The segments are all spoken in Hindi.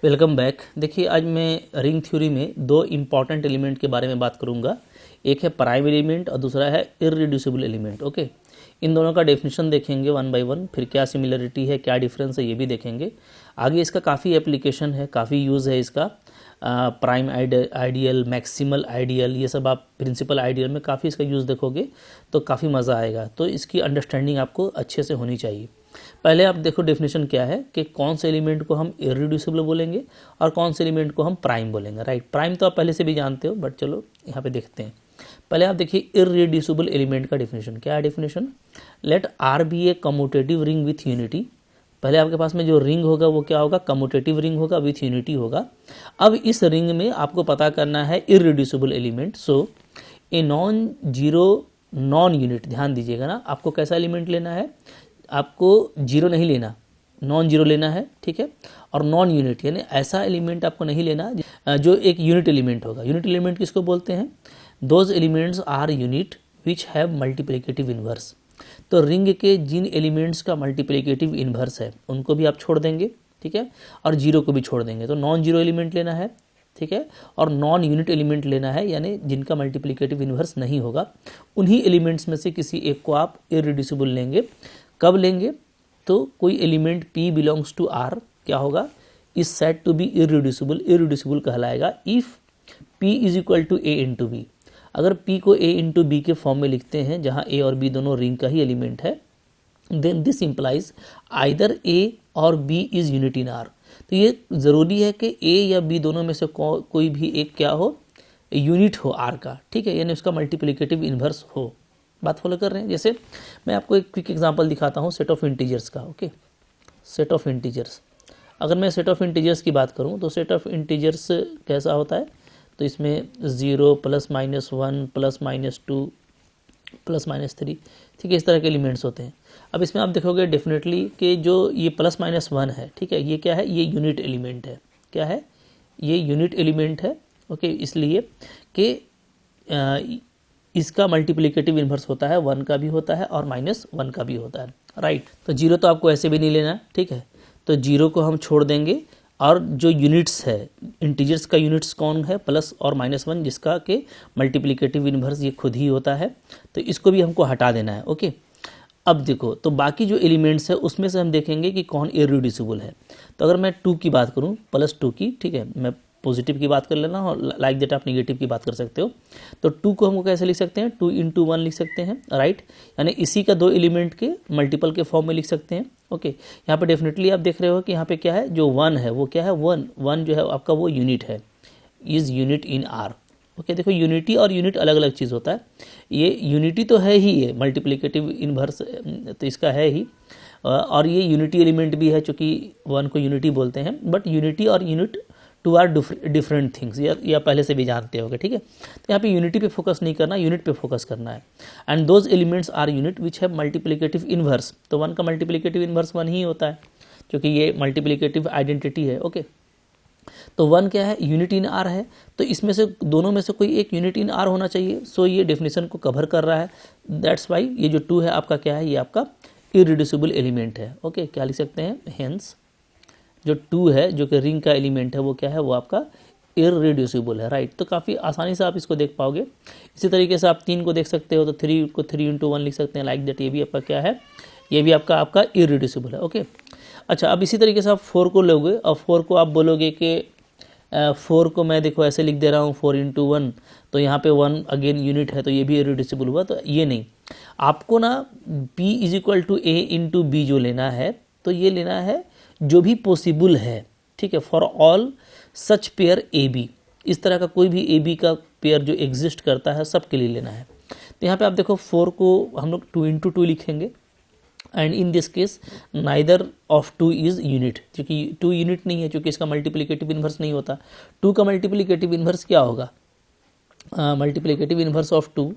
Welcome back. देखिए आज मैं रिंग थ्योरी में दो इम्पॉर्टेंट एलिमेंट के बारे में बात करूंगा। एक है प्राइम एलिमेंट और दूसरा है इररिड्यूसिबल एलिमेंट। ओके, इन दोनों का डेफिनेशन देखेंगे वन बाय वन, फिर क्या सिमिलरिटी है क्या डिफरेंस है ये भी देखेंगे। आगे इसका काफ़ी एप्लीकेशन है, काफ़ी यूज़ है इसका। प्राइम आइडियल, मैक्सिमल आइडियल, ये सब आप प्रिंसिपल आइडियल में काफ़ी इसका यूज़ देखोगे तो काफ़ी मज़ा आएगा। तो इसकी अंडरस्टैंडिंग आपको अच्छे से होनी चाहिए। पहले आप देखो डेफिनेशन क्या है कि कौन से एलिमेंट को हम इररिड्यूसिबल बोलेंगे और कौन से एलिमेंट को हम प्राइम बोलेंगे। राइट, प्राइम तो आप पहले से भी जानते हो, बट चलो यहाँ पे देखते हैं। पहले आप देखिए इररिड्यूसिबल एलिमेंट का डेफिनेशन क्या है। Definition, let R be a commutative ring with unity. पहले आपके पास में जो रिंग होगा वो क्या होगा, कम्यूटेटिव रिंग होगा विथ यूनिटी होगा। अब इस रिंग में आपको पता करना है irreducible element. So a non zero non unit, ध्यान दीजिएगा ना, आपको कैसा एलिमेंट लेना है, आपको जीरो नहीं लेना, नॉन जीरो लेना है, ठीक है। और नॉन यूनिट यानी ऐसा एलिमेंट आपको नहीं लेना जो एक यूनिट एलिमेंट होगा। यूनिट एलिमेंट किसको बोलते हैं, those elements are unit which have multiplicative inverse. तो रिंग के जिन एलिमेंट्स का मल्टीप्लिकेटिव इन्वर्स है उनको भी आप छोड़ देंगे, ठीक है, और जीरो को भी छोड़ देंगे। तो नॉन जीरो एलिमेंट लेना है, ठीक है, और नॉन यूनिट एलिमेंट लेना है, यानी जिनका मल्टीप्लिकेटिव इन्वर्स नहीं होगा। उन्हीं एलिमेंट्स में से किसी एक को आप इररिड्यूसिबल लेंगे। कब लेंगे, तो कोई element P belongs to R क्या होगा, is said to be irreducible, irreducible कहलाएगा if P is equal to A into B. अगर P को A इंटू बी के फॉर्म में लिखते हैं जहां A और B दोनों रिंग का ही एलिमेंट है, then this implies either A और B is unit in R। तो ये ज़रूरी है कि A या B दोनों में से कोई भी एक क्या हो, यूनिट हो R का, ठीक है, यानी उसका मल्टीप्लिकेटिव इन्वर्स हो। बात फॉलो कर रहे हैं। जैसे मैं आपको एक क्विक एग्जांपल दिखाता हूँ सेट ऑफ इंटीजर्स का। ओके, सेट ऑफ इंटीजर्स, अगर मैं सेट ऑफ इंटीजर्स की बात करूँ तो सेट ऑफ इंटीजर्स कैसा होता है, तो इसमें 0 plus minus 1 plus minus 2 plus minus 3, ठीक है, इस तरह के एलिमेंट्स होते हैं। अब इसमें आप देखोगे डेफिनेटली कि जो ये प्लस माइनस 1 है, ठीक है, ये क्या है, ये यूनिट एलिमेंट है। क्या है, ये यूनिट एलिमेंट है। ओके, इसलिए कि इसका मल्टीप्लिकेटिव इन्वर्स होता है, 1 का भी होता है और माइनस 1 का भी होता है। राइट, तो जीरो तो आपको ऐसे भी नहीं लेना, ठीक है, तो जीरो को हम छोड़ देंगे। और जो यूनिट्स है, इंटीजर्स का यूनिट्स कौन है, प्लस और माइनस 1, जिसका के मल्टीप्लिकेटिव इन्वर्स ये खुद ही होता है, तो इसको भी हमको हटा देना है। ओके, अब देखो, तो बाकी जो एलिमेंट्स है उसमें से हम देखेंगे कि कौन इररिड्यूसिबल है। तो अगर मैं 2 की बात करूँ, +2 की, ठीक है, मैं पॉजिटिव की बात कर लेना और लाइक दैट आप नेगेटिव की बात कर सकते हो। तो 2 को हमको कैसे लिख सकते हैं, 2 इंटू 1 लिख सकते हैं। राइट, यानी इसी का दो एलिमेंट के मल्टीपल के फॉर्म में लिख सकते हैं। ओके, यहाँ पे डेफिनेटली आप देख रहे हो कि यहाँ पे क्या है, जो 1 है वो क्या है, 1 जो है आपका वो यूनिट है, is unit in are. Okay, देखो यूनिटी और यूनिट अलग अलग चीज़ होता है। ये यूनिटी तो है ही, ये मल्टीप्लिकेटिव इन्वर्स तो इसका है ही, और ये यूनिटी एलिमेंट भी है, चूँकि 1 को यूनिटी बोलते हैं। बट यूनिटी और unit two are different things, या पहले से भी जानते होगे, ठीक है। तो यहाँ पे यूनिटी पे फोकस नहीं करना, यूनिट पे फोकस करना है। And those elements are unit which have multiplicative inverse. तो 1 का मल्टीप्लिकेटिव इन्वर्स 1 ही होता है, क्योंकि ये मल्टीप्लिकेटिव आइडेंटिटी है। ओके, तो 1 क्या है, यूनिट इन आर है, तो इसमें से दोनों में से कोई एक यूनिट इन आर होना चाहिए। सो ये डेफिनेशन को कवर कर रहा है। दैट्स वाई ये जो 2 है आपका क्या है, ये आपका इररिड्यूसिबल एलिमेंट है। ओके, क्या लिख सकते हैं, हेंस जो 2 है, जो कि रिंग का एलिमेंट है, वो क्या है, वो आपका इररिड्यूसिबल है। राइट, तो काफ़ी आसानी से आप इसको देख पाओगे। इसी तरीके से आप 3 को देख सकते हो, तो 3 को 3 इंटू 1 लिख सकते हैं, लाइक दैट। ये भी आपका क्या है, ये भी आपका इररिड्यूसिबल है। ओके, अच्छा, अब इसी तरीके से आप 4 को लोगे और 4 को आप बोलोगे कि 4 को मैं देखो ऐसे लिख दे रहा हूँ 4 इंटू 1, तो यहाँ पे 1 अगेन यूनिट है, तो ये भी इररिड्यूसिबल हुआ। तो ये नहीं, आपको ना P is equal to A into B जो लेना है, तो ये लेना है जो भी पॉसिबल है, ठीक है, for all such pair A B. इस तरह का कोई भी ए बी का पेयर जो एग्जिस्ट करता है सबके लिए लेना है। तो यहाँ पे आप देखो 4 को हम लोग 2 इंटू 2 लिखेंगे, and in this case neither of 2 is unit, क्योंकि 2 यूनिट नहीं है, क्योंकि इसका मल्टीप्लिकेटिव इन्वर्स नहीं होता। 2 का मल्टीप्लिकेटिव इन्वर्स क्या होगा, मल्टीप्लिकेटिव इन्वर्स ऑफ 2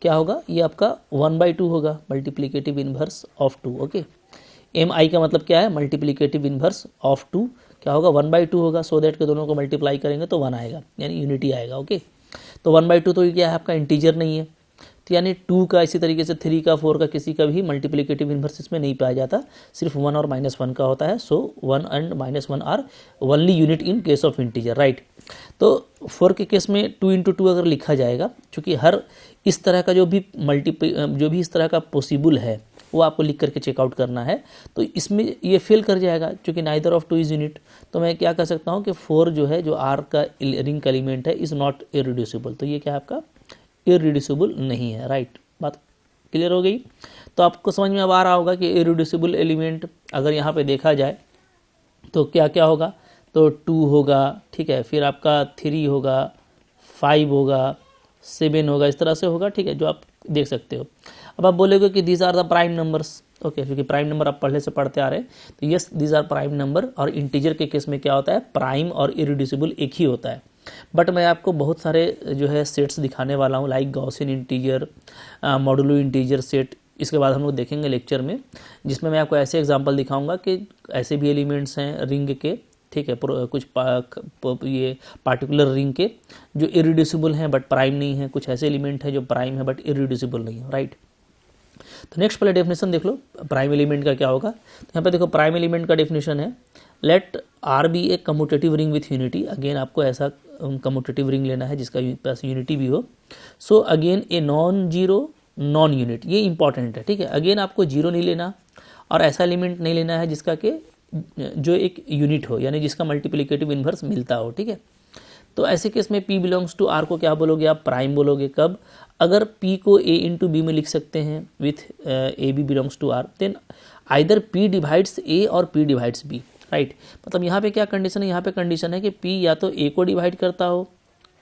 क्या होगा, ये आपका 1/2 होगा, multiplicative inverse of 2। Okay, M I का मतलब क्या है, मल्टीप्लिकेटिव इन्वर्स ऑफ 2 क्या होगा, 1/2 होगा। सो दैट के दोनों को मल्टीप्लाई करेंगे तो 1 आएगा, यानी यूनिटी आएगा। ओके, तो 1/2 तो ये क्या है, आपका इंटीजर नहीं है, तो यानी 2 का, इसी तरीके से 3 का, 4 का, किसी का भी मल्टीप्लिकेटिव इन्वर्स इसमें नहीं पाया जाता, सिर्फ 1 और -1 का होता है। So 1 and -1 are only unit in case of integer, right. तो 4 के केस में 2 × 2 अगर लिखा जाएगा, क्योंकि हर इस तरह का जो भी इस तरह का पॉसिबल है वो आपको लिख करके चेकआउट करना है, तो इसमें ये फेल कर जाएगा क्योंकि नाइदर ऑफ 2 इज यूनिट। तो मैं क्या कर सकता हूँ कि 4 जो है, जो आर का रिंग का एलिमेंट है, इज़ नॉट इररिड्यूसिबल। तो ये क्या है, आपका इररिड्यूसिबल नहीं है, राइट। बात क्लियर हो गई। तो आपको समझ में अब आ रहा होगा कि इररिड्यूसिबल एलिमेंट अगर यहाँ पे देखा जाए तो क्या क्या होगा। तो 2 होगा, ठीक है, फिर आपका 3 होगा, 5 होगा, 7 होगा, इस तरह से होगा, ठीक है, जो आप देख सकते हो। अब आप बोलोगे कि these are the prime numbers, okay, क्योंकि प्राइम नंबर आप पहले से पढ़ते आ रहे हैं, तो yes these are prime number. और इंटीजर के केस में क्या होता है, प्राइम और इररिड्यूसिबल एक ही होता है। बट मैं आपको बहुत सारे जो है सेट्स दिखाने वाला हूँ, like Gaussian integer, modulo integer set. इसके बाद हम लोग देखेंगे लेक्चर में, जिसमें मैं आपको ऐसे एग्जांपल दिखाऊंगा कि ऐसे भी एलिमेंट्स हैं रिंग के, ठीक है, कुछ ये पार्टिकुलर रिंग के जो इररिड्यूसिबल हैं बट प्राइम नहीं है, कुछ ऐसे एलिमेंट हैं जो प्राइम है बट इररिड्यूसिबल नहीं है, राइट। तो नेक्स्ट पहले डेफिनेशन देख लो प्राइम एलिमेंट का क्या होगा। तो यहाँ पे देखो प्राइम एलिमेंट का डेफिनेशन है, let R be a commutative ring with unity. Again आपको ऐसा कम्यूटेटिव रिंग लेना है जिसका पास यूनिटी भी हो। So again a non zero non unit, ये इंपॉर्टेंट है, ठीक है। अगेन आपको जीरो नहीं लेना और ऐसा एलिमेंट नहीं लेना है जिसका के जो एक यूनिट हो, यानी जिसका मल्टीप्लिकेटिव इन्वर्स मिलता हो, ठीक है। तो ऐसे केस में P बिलोंग्स टू R को क्या बोलोगे आप, प्राइम बोलोगे। कब, अगर P को A इंटू बी में लिख सकते हैं with A B belongs to R, then either P divides A और P डिवाइड्स B, राइट। मतलब यहाँ पे क्या कंडीशन है, यहाँ पे कंडीशन है कि P या तो A को डिवाइड करता हो,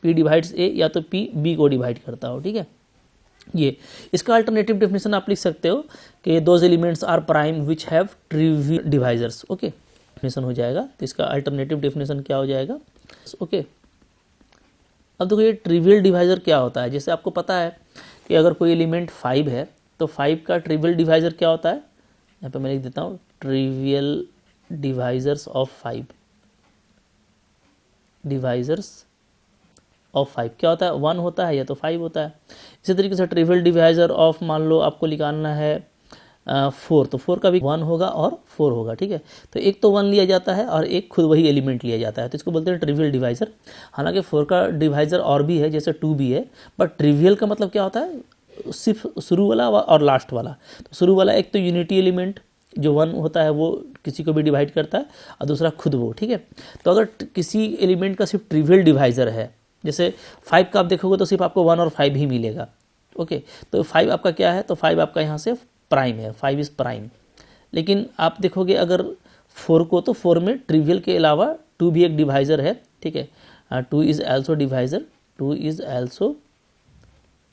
P डिवाइड्स A, या तो P B को डिवाइड करता हो, ठीक है। ये इसका अल्टरनेटिव डेफिनेशन आप लिख सकते हो कि those elements are prime which have trivial divisors, okay, definition हो जाएगा। तो इसका अल्टरनेटिव डेफिनेशन क्या हो जाएगा, ओके। अब देखो ये ट्रिवियल डिवाइजर क्या होता है। जैसे आपको पता है कि अगर कोई एलिमेंट 5 है तो 5 का ट्रिवियल डिवाइजर क्या होता है, यहाँ पे मैं लिख देता हूँ trivial divisors of 5, divisors of 5 क्या होता है, 1 होता है या तो 5 होता है। इसी तरीके से ट्रिवियल डिवाइजर ऑफ, मान लो आपको निकालना है 4, तो 4 का भी 1 होगा और 4 होगा, ठीक है। तो एक तो 1 लिया जाता है और एक खुद वही एलिमेंट लिया जाता है, तो इसको बोलते हैं ट्रिवियल डिवाइजर। हालांकि 4 का डिवाइजर और भी है, जैसे 2 भी है, बट ट्रिवियल का मतलब क्या होता है, सिर्फ शुरू वाला और लास्ट वाला। तो शुरू वाला एक तो यूनिटी एलिमेंट जो 1 होता है वो किसी को भी डिवाइड करता है, और दूसरा खुद वो, ठीक है। तो अगर किसी एलिमेंट का सिर्फ ट्रिवियल डिवाइजर है, जैसे 5 का आप देखोगे तो सिर्फ आपको 1 और 5 ही मिलेगा, ओके। तो 5 आपका क्या है, तो 5 आपका यहाँ से प्राइम है, 5 इज़ प्राइम। लेकिन आप देखोगे अगर 4 को, तो 4 में ट्रिवियल के अलावा 2 भी एक डिवाइजर है, ठीक है। 2 is also divisor, 2 is also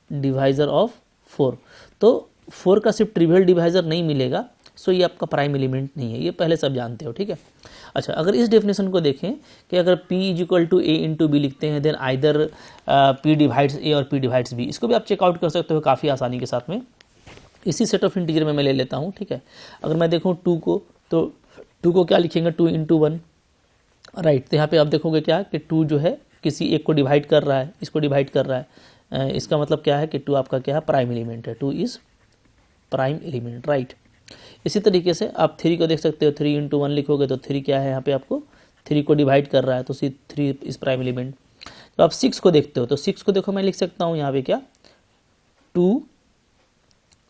divisor of 4। तो 4 का सिर्फ ट्रिवियल डिवाइजर नहीं मिलेगा, सो ये आपका प्राइम एलिमेंट नहीं है, ये पहले सब जानते हो, ठीक है। अच्छा, अगर इस डेफिनेशन को देखें कि अगर P equal to A into B लिखते हैं, then either P divides A और P डिवाइड्स B, इसको भी आप चेकआउट कर सकते हो काफ़ी आसानी के साथ में। इसी सेट ऑफ इंटीजर में मैं ले लेता हूँ, ठीक है। अगर मैं देखूँ 2 को, तो 2 को क्या लिखेंगे, 2 इंटू 1, राइट। तो यहाँ पे आप देखोगे क्या कि 2 जो है किसी एक को डिवाइड कर रहा है, इसको डिवाइड कर रहा है, इसका मतलब क्या है कि 2 आपका क्या है, प्राइम एलिमेंट है, 2 इज़ प्राइम एलिमेंट, राइट। इसी तरीके से आप 3 को देख सकते हो, 3 इंटू 1 लिखोगे तो 3 क्या है, यहाँ पे आपको 3 को डिवाइड कर रहा है, तो 3 इस प्राइम एलिमेंट। तो आप 6 को देखते हो, तो 6 को देखो मैं लिख सकता हूँ यहाँ पे क्या, 2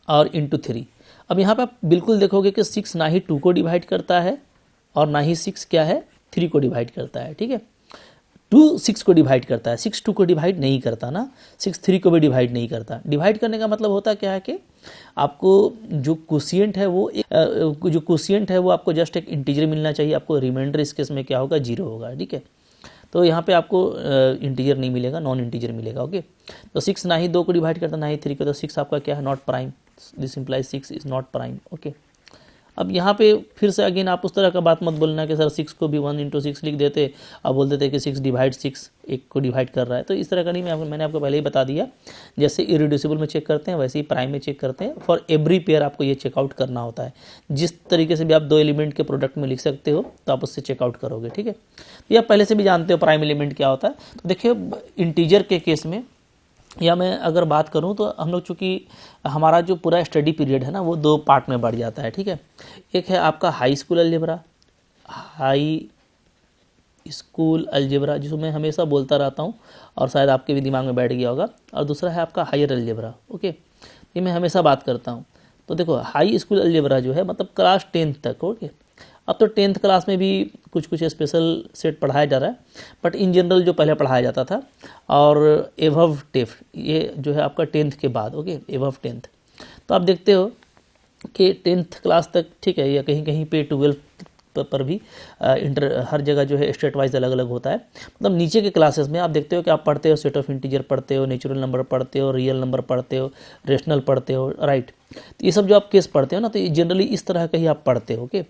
और इंटू 3। अब यहाँ पे आप बिल्कुल देखोगे कि 6 ना ही 2 को डिवाइड करता है और ना ही 6 क्या है, 3 को डिवाइड करता है, ठीक है। 2 6 को डिवाइड करता है, 6 2 को डिवाइड नहीं करता ना, 6 3 को भी डिवाइड नहीं करता। डिवाइड करने का मतलब होता क्या है कि आपको जो कोशिएंट है वो आपको जस्ट एक इंटीजर मिलना चाहिए, आपको रिमाइंडर इस केस में क्या होगा, 0 होगा, ठीक है। तो यहाँ पे आपको इंटीजर नहीं मिलेगा, नॉन इंटीजर मिलेगा, ओके। तो 6 ना ही 2 को डिवाइड करता ना ही 3 को, तो 6 आपका क्या है, not prime, this implies 6 is not prime, okay. अब यहाँ पे फिर से अगेन आप उस तरह का बात मत बोलना कि सर 6 को भी 1 इंटू 6 लिख देते और बोल देते कि 6 डिवाइड 6 एक को डिवाइड कर रहा है। तो इस तरह का नहीं, मैंने आपको पहले ही बता दिया, जैसे इरिड्यूसिबल में चेक करते हैं वैसे ही प्राइम में चेक करते हैं। फॉर एवरी पेयर आपको ये चेकआउट करना होता है। जिस तरीके से भी आप 2 एलिमेंट के प्रोडक्ट में लिख सकते हो तो आप उससे चेकआउट करोगे, ठीक है। तो आप पहले से भी जानते हो प्राइम एलिमेंट क्या होता है। तो देखिए इंटीजर के केस में या मैं अगर बात करूं तो हम लोग चूँकि हमारा जो पूरा स्टडी पीरियड है ना वो 2 पार्ट में बढ़ जाता है, ठीक है। एक है आपका high school algebra, high school algebra जिसको मैं हमेशा बोलता रहता हूँ और शायद आपके भी दिमाग में बैठ गया होगा, और दूसरा है आपका हायर अलजेब्रा, ओके। ये मैं हमेशा बात करता हूँ। तो देखो हाई स्कूल अलजेब्रा जो है मतलब क्लास 10th तक, ओके। अब तो 10th क्लास में भी कुछ कुछ स्पेशल सेट पढ़ाया जा रहा है, बट इन जनरल जो पहले पढ़ाया जाता था और एबव 10 ये जो है आपका 10th के बाद, ओके, एबव 10th। तो आप देखते हो कि 10th क्लास तक ठीक है, या कहीं कहीं पे 12th पर भी हर जगह जो है स्टेट वाइज अलग अलग होता है। मतलब नीचे के क्लासेस में आप देखते हो कि आप पढ़ते हो सेट ऑफ इंटीजर पढ़ते हो, नेचुरल नंबर पढ़ते हो, रियल नंबर पढ़ते हो, रेशनल पढ़ते हो, राइट। तो ये सब जो आप केस पढ़ते हो ना, तो ये जनरली इस तरह का ही आप पढ़ते हो, ओके।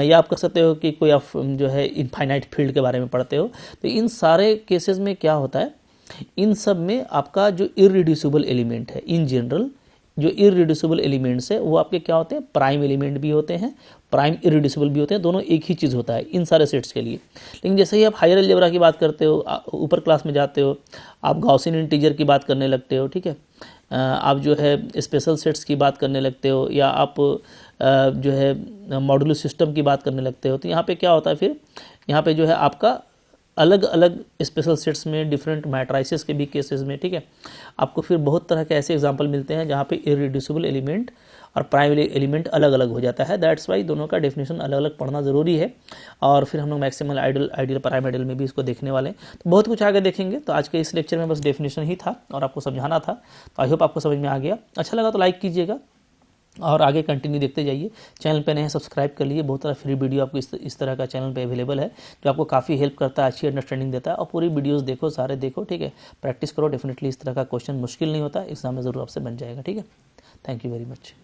या आप कर सकते हो कि कोई आप जो है इनफाइनाइट फील्ड के बारे में पढ़ते हो। तो इन सारे केसेस में क्या होता है, इन सब में आपका जो इररिड्यूसिबल एलिमेंट है, इन जनरल जो इररिड्यूसिबल एलिमेंट्स है वो आपके क्या होते हैं, प्राइम एलिमेंट भी होते हैं, प्राइम इररिड्यूसिबल भी होते हैं, दोनों एक ही चीज़ होता है इन सारे सेट्स के लिए। लेकिन जैसे ही आप हायर अलजेब्रा की बात करते हो, ऊपर क्लास में जाते हो, आप गॉसियन इंटीजर की बात करने लगते हो, ठीक है, आप जो है स्पेशल सेट्स की बात करने लगते हो, या आप जो है मॉड्यूलर सिस्टम की बात करने लगते हो, तो यहाँ पे क्या होता है, फिर यहाँ पे जो है आपका अलग अलग स्पेशल सेट्स में डिफरेंट मैट्राइसिस के भी केसेस में, ठीक है, आपको फिर बहुत तरह के ऐसे एग्जांपल मिलते हैं जहाँ पे इररिड्यूसिबल एलिमेंट और प्राइम एलिमेंट अलग अलग हो जाता है। दैट्स वाई दोनों का डेफिनेशन अलग अलग पढ़ना ज़रूरी है। और फिर हम लोग मैक्सिमल आइडियल प्राइम आइडियल में भी इसको देखने वाले हैं, तो बहुत कुछ आगे देखेंगे। तो आज के इस लेक्चर में बस डेफिनेशन ही था और आपको समझाना था, तो आई होप आपको समझ में आ गया। अच्छा लगा तो लाइक कीजिएगा और आगे कंटिन्यू देखते जाइए। चैनल पे नए सब्सक्राइब कर लीजिए, बहुत सारा फ्री वीडियो आपको इस तरह का चैनल पे अवेलेबल है जो आपको काफ़ी हेल्प करता है, अच्छी अंडरस्टैंडिंग देता है। और पूरी वीडियोस देखो, सारे देखो, ठीक है, प्रैक्टिस करो। डेफिनेटली इस तरह का क्वेश्चन मुश्किल नहीं होता, एग्जाम में ज़रूर आपसे बन जाएगा, ठीक है। Thank you very much.